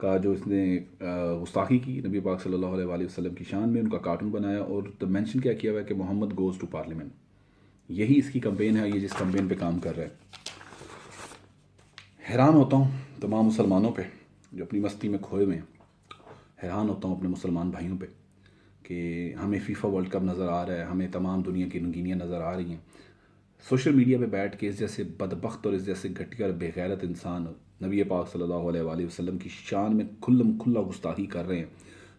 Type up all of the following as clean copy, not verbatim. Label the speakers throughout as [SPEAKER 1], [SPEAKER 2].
[SPEAKER 1] کا جو اس نے گستاخی کی نبی پاک صلی اللہ علیہ وآلہ وسلم کی شان میں، ان کا کارٹون بنایا اور تو مینشن کیا کیا ہوا ہے کہ محمد گوز ٹو پارلیمنٹ. یہی اس کی کمپین ہے، یہ جس کمپین پہ کام کر رہے ہیں. حیران ہوتا ہوں تمام مسلمانوں پہ جو اپنی مستی میں کھوئے ہوئے ہیں. حیران ہوتا ہوں اپنے مسلمان بھائیوں پہ کہ ہمیں فیفا ورلڈ کپ نظر آ رہا ہے، ہمیں تمام دنیا کی رنگینیاں نظر آ رہی ہیں. سوشل میڈیا پہ بیٹھ کے اس جیسے بدبخت اور اس جیسے گھٹیا اور بے غیرت انسان نبی پاک صلی اللہ علیہ وآلہ وسلم کی شان میں کھلم کھلا گستاخی کر رہے ہیں.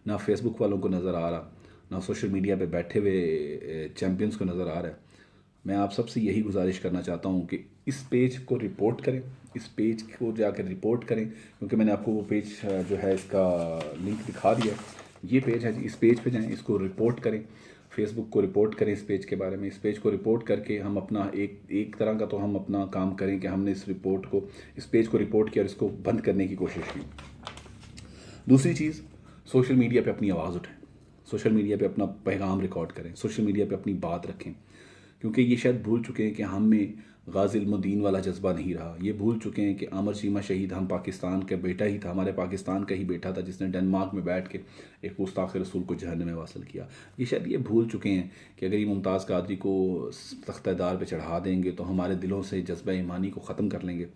[SPEAKER 1] نہ فیس بک والوں کو نظر آ رہا، نہ سوشل میڈیا پہ بیٹھے ہوئے چیمپئنس کو نظر آ رہا ہے. میں آپ سب سے یہی گزارش کرنا چاہتا ہوں کہ اس پیج کو رپورٹ کریں، اس پیج کو جا کے رپورٹ کریں، کیونکہ میں نے آپ کو وہ پیج جو ہے اس کا لنک دکھا دیا ہے. یہ پیج ہے جی، اس پیج پہ جائیں، اس کو رپورٹ کریں، فیس بک کو رپورٹ کریں اس پیج کے بارے میں. اس پیج کو رپورٹ کر کے ہم اپنا ایک طرح کا تو ہم اپنا کام کریں کہ ہم نے اس پیج کو رپورٹ کیا اور اس کو بند کرنے کی کوشش کی. دوسری چیز، سوشل میڈیا پہ اپنی آواز اٹھائیں، سوشل میڈیا پہ اپنا پیغام ریکارڈ کریں، سوشل میڈیا پہ اپنی بات رکھیں. کیونکہ یہ شاید بھول چکے ہیں کہ ہم میں غازی علم الدین والا جذبہ نہیں رہا. یہ بھول چکے ہیں کہ عامر چیمہ شہید ہم پاکستان کا بیٹا ہی تھا، ہمارے پاکستان کا ہی بیٹا تھا جس نے ڈنمارک میں بیٹھ کے ایک گستاخ رسول کو جہنم میں واصل کیا. یہ شاید یہ بھول چکے ہیں کہ اگر یہ ممتاز قادری کو تختہ دار پہ چڑھا دیں گے تو ہمارے دلوں سے جذبہ ایمانی کو ختم کر لیں گے.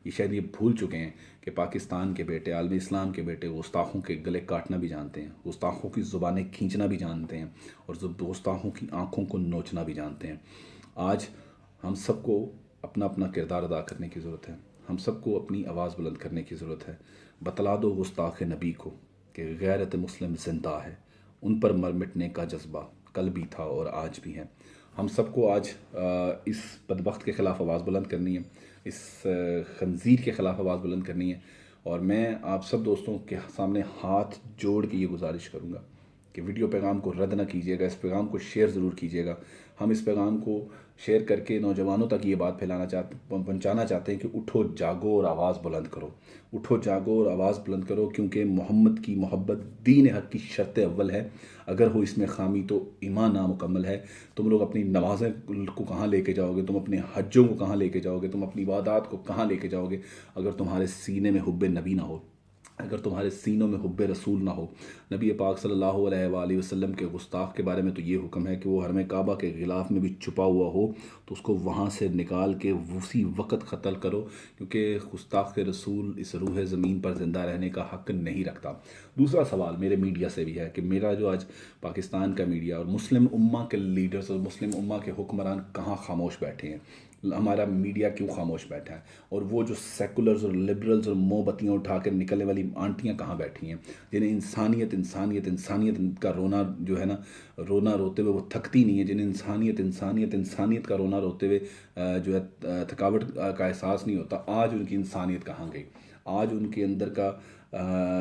[SPEAKER 1] یہ شاید یہ بھول چکے ہیں کہ پاکستان کے بیٹے، عالم اسلام کے بیٹے گستاخوں کے گلے کاٹنا بھی جانتے ہیں، گستاخوں کی زبانیں کھینچنا بھی جانتے ہیں اور گستاخوں کی آنکھوں کو نوچنا بھی جانتے ہیں. آج ہم سب کو اپنا اپنا کردار ادا کرنے کی ضرورت ہے، ہم سب کو اپنی آواز بلند کرنے کی ضرورت ہے. بتلا دو گستاخ نبی کو کہ غیرت مسلم زندہ ہے، ان پر مر مٹنے کا جذبہ کل بھی تھا اور آج بھی ہے. ہم سب کو آج اس بدبخت کے خلاف آواز بلند کرنی ہے، اس خنزیر کے خلاف آواز بلند کرنی ہے. اور میں آپ سب دوستوں کے سامنے ہاتھ جوڑ کے یہ گزارش کروں گا کہ ویڈیو پیغام کو رد نہ کیجیے گا، اس پیغام کو شیئر ضرور کیجیے گا. ہم اس پیغام کو شیئر کر کے نوجوانوں تک یہ بات پہنچانا چاہتے ہیں کہ اٹھو جاگو اور آواز بلند کرو، اٹھو جاگو اور آواز بلند کرو. کیونکہ محمد کی محبت دین حق کی شرط اول ہے، اگر ہو اس میں خامی تو ایمان نامکمل ہے. تم لوگ اپنی نمازیں کو کہاں لے کے جاؤ گے، تم اپنے حجوں کو کہاں لے کے جاؤ گے، تم اپنی عبادات کو کہاں لے کے جاؤ گے اگر تمہارے سینے میں حب نبی نہ ہو، اگر تمہارے سینوں میں حب رسول نہ ہو. نبی پاک صلی اللہ علیہ وآلہ وسلم کے گستاخ کے بارے میں تو یہ حکم ہے کہ وہ حرم کعبہ کے غلاف میں بھی چھپا ہوا ہو تو اس کو وہاں سے نکال کے اسی وقت قتل کرو، کیونکہ گستاخ رسول اس روح زمین پر زندہ رہنے کا حق نہیں رکھتا. دوسرا سوال میرے میڈیا سے بھی ہے کہ میرا جو آج پاکستان کا میڈیا اور مسلم امہ کے لیڈرز اور مسلم امہ کے حکمران کہاں خاموش بیٹھے ہیں، ہمارا میڈیا کیوں خاموش بیٹھا ہے، اور وہ جو سیکولرز اور لبرلز اور موم بتیاں اٹھا کے نکلنے والی آنٹیاں کہاں بیٹھی ہیں جنہیں انسانیت انسانیت انسانیت کا رونا جو ہے نا، رونا روتے ہوئے وہ تھکتی نہیں ہے، جنہیں انسانیت انسانیت انسانیت کا رونا روتے ہوئے جو ہے تھکاوٹ کا احساس نہیں ہوتا. آج ان کی انسانیت کہاں گئی؟ آج ان کے اندر کا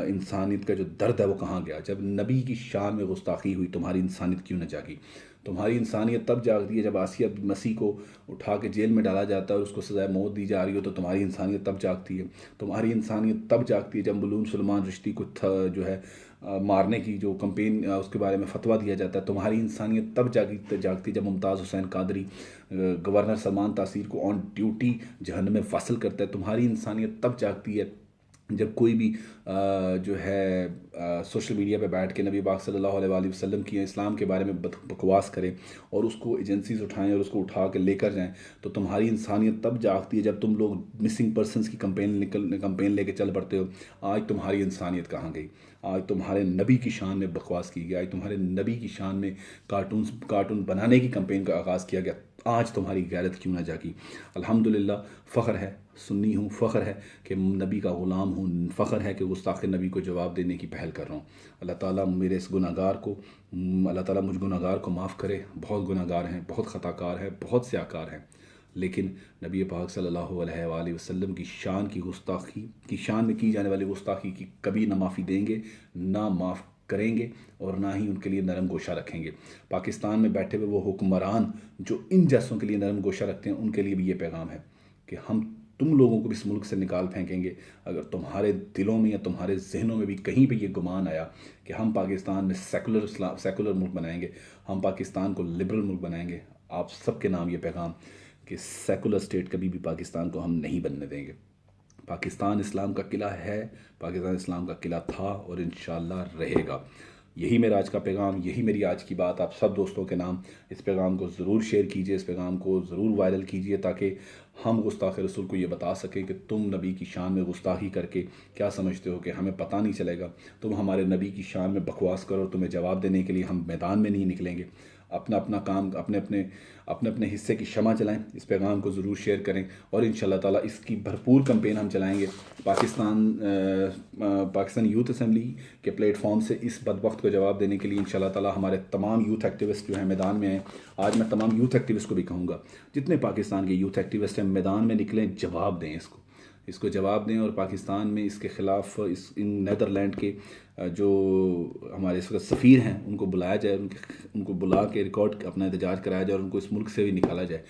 [SPEAKER 1] انسانیت کا جو درد ہے وہ کہاں گیا؟ جب نبی کی شان میں گستاخی ہوئی تمہاری انسانیت کیوں نہ جاگی؟ تمہاری انسانیت تب جاگتی ہے جب آسیہ مسیح کو اٹھا کے جیل میں ڈالا جاتا ہے اور اس کو سزائے موت دی جا رہی ہو تو تمہاری انسانیت تب جاگتی ہے. تمہاری انسانیت تب جاگتی ہے جب ملون سلمان رشتی کو جو ہے مارنے کی جو کمپین اس کے بارے میں فتویٰ دیا جاتا ہے. تمہاری انسانیت تب جاگتی جب ممتاز حسین قادری گورنر سلمان تاثیر کو آن ڈیوٹی جہنم میں فصل کرتا ہے. تمہاری انسانیت تب جاگتی ہے جب کوئی بھی جو ہے سوشل میڈیا پہ بیٹھ کے نبی پاک صلی اللہ علیہ وآلہ وسلم کی اسلام کے بارے میں بکواس کرے اور اس کو ایجنسیز اٹھائیں اور اس کو اٹھا کے لے کر جائیں. تو تمہاری انسانیت تب جاگتی ہے جب تم لوگ مسنگ پرسنس کی کمپین لے کے چل پڑتے ہو. آج تمہاری انسانیت کہاں گئی؟ آج تمہارے نبی کی شان میں بکواس کی گئی، آج تمہارے نبی کی شان میں کارٹون بنانے کی کمپین کا آغاز کیا گیا. آج تمہاری غیرت کیوں نہ جاگی؟ الحمدللہ فخر ہے، سنی ہوں، فخر ہے کہ نبی کا غلام ہوں، فخر ہے کہ گستاخ نبی کو جواب دینے کی پہل کر رہا ہوں. اللہ تعالیٰ میرے اس اللہ تعالیٰ مجھ گناہ گار کو معاف کرے. بہت گناہ گار ہیں، بہت خطا کار ہیں، بہت سیاکار ہیں، لیکن نبی پاک صلی اللہ علیہ وآلہ وسلم کی شان کی گستاخی کی شان میں کی جانے والی گستاخی کی کبھی نہ معافی دیں گے، نہ معاف کریں گے اور نہ ہی ان کے لیے نرم گوشہ رکھیں گے. پاکستان میں بیٹھے ہوئے وہ حکمران جو ان جیسوں کے لیے نرم گوشہ رکھتے ہیں ان کے لیے بھی یہ پیغام ہے کہ ہم تم لوگوں کو بھی اس ملک سے نکال پھینکیں گے اگر تمہارے دلوں میں یا تمہارے ذہنوں میں بھی کہیں پہ یہ گمان آیا کہ ہم پاکستان میں سیکولر ملک بنائیں گے، ہم پاکستان کو لبرل ملک بنائیں گے. آپ سب کے نام یہ پیغام کہ سیکولر اسٹیٹ کبھی بھی پاکستان کو ہم نہیں بننے دیں گے. پاکستان اسلام کا قلعہ ہے، پاکستان اسلام کا قلعہ تھا اور انشاءاللہ رہے گا۔ یہی میرا آج کا پیغام، یہی میری آج کی بات آپ سب دوستوں کے نام۔ اس پیغام کو ضرور شیئر کیجئے، اس پیغام کو ضرور وائرل کیجئے تاکہ ہم گستاخ رسول کو یہ بتا سکیں کہ تم نبی کی شان میں گستاخی کر کے کیا سمجھتے ہو کہ ہمیں پتہ نہیں چلے گا، تم ہمارے نبی کی شان میں بکواس کرو اور تمہیں جواب دینے کے لیے ہم میدان میں نہیں نکلیں گے۔ اپنا اپنا کام، اپنے اپنے حصے کی شمع جلائیں، اس پیغام کو ضرور شیئر کریں اور انشاءاللہ تعالیٰ اس کی بھرپور کمپین ہم چلائیں گے۔ پاکستان یوتھ اسمبلی کے پلیٹ فارم سے اس بدبخت کو جواب دینے کے لیے انشاءاللہ تعالیٰ ہمارے تمام یوتھ ایکٹیوسٹ جو ہیں میدان میں ہیں۔ آج میں تمام یوتھ ایکٹیوسٹ کو بھی کہوں گا، جتنے پاکستان کے یوتھ ایکٹیوسٹ ہیں میدان میں نکلیں، جواب دیں، اس کو جواب دیں اور پاکستان میں اس کے خلاف ان نیدرلینڈ کے جو ہمارے اس وقت سفیر ہیں ان کو بلایا جائے، ان کو بلا کے ریکارڈ اپنا احتجاج کرایا جائے اور ان کو اس ملک سے بھی نکالا جائے۔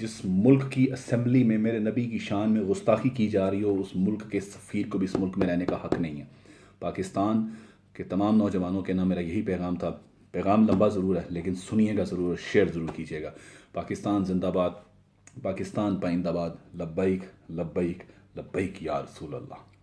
[SPEAKER 1] جس ملک کی اسمبلی میں میرے نبی کی شان میں گستاخی کی جا رہی ہو، اس ملک کے سفیر کو بھی اس ملک میں رہنے کا حق نہیں ہے۔ پاکستان کے تمام نوجوانوں کے نام میرا یہی پیغام تھا۔ پیغام لمبا ضرور ہے لیکن سنیے گا ضرور، شیئر ضرور کیجیے گا۔ پاکستان زندہ باد، پاکستان پائندہ باد، لبیک لبیک لبیک یا رسول اللہ۔